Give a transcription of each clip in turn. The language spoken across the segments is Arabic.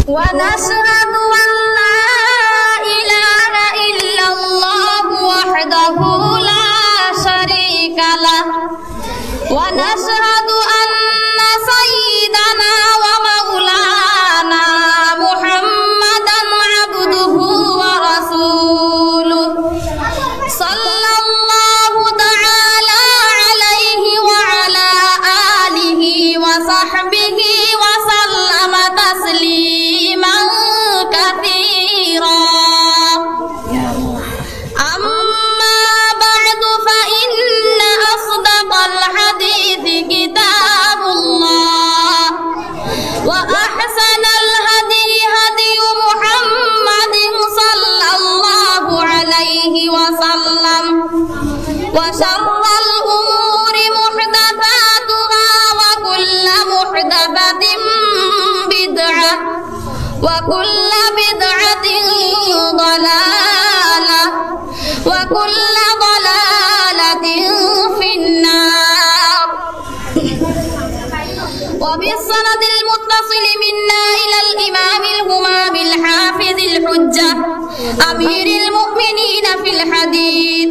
ونشهد أن لا إله إلا الله وحده لا شريك له ونشهد أن سيدنا ومولانا محمدا عبده ورسوله صلى الله تعالى عليه وعلى آله وصحبه وسلم تسليما كثيرا أما بعد فإن أصدق الحديث كتاب الله وأحسن الهدي هدي محمد صلى الله عليه وسلم وشر الأمور محدثاتها وكل محدثة بدعة وكل بدعة ضلالة وكل ضلالة في النار وبالسند المتصل منا إلى الإمام الهمام الحافظ الحجة أمير المؤمنين في الحديث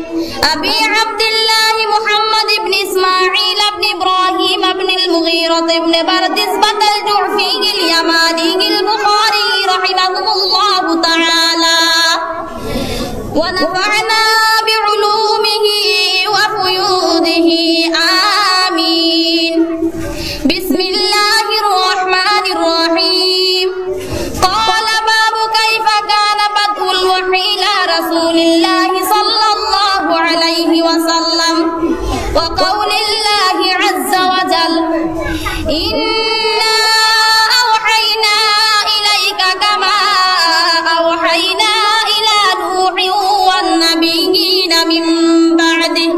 أبي عبد الله محمد بن إسماعيل بن إبراهيم بن المغيرة بن بردزبة الجعفي اليماني البخاري رحمه الله تعالى ونفعنا بعلومه وفيوده آمين. بسم الله الرحمن الرحيم. قال باب كيف كان بدء الوحي إلى رسول الله صلى الله عليه وسلم وقول الله عز وجل إنا أوحينا إليك كما أوحينا إلى نوح والنبيين من بعده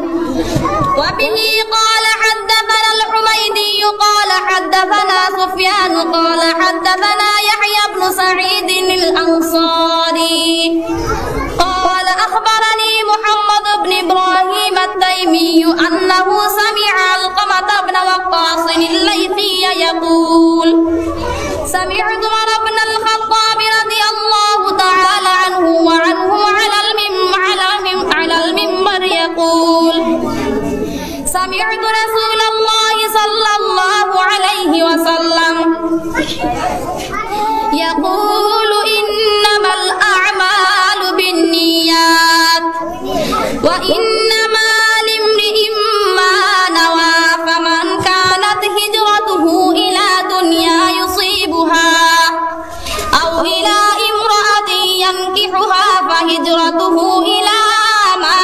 وبه قال حدثنا الحميدي قال حدثنا سفيان قال حدثنا يحيى بن سعيد الأنصاري قال أخبرني محمد بن إبراهيم التيمي أنه سمع علقمة بن وقاص الليثي يقول سمعت عمر بن الخطاب رضي الله تعالى عنه وعنه على المنبر يقول سمعت رسول الله صلى الله عليه وسلم يقول إنما الأعمال بالنيات وإنما لامرئ ما نوى فمن كانت هجرته إلى دنيا يصيبها أو إلى امرأة ينكحها فهجرته إلى ما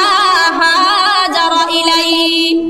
هاجر إليه.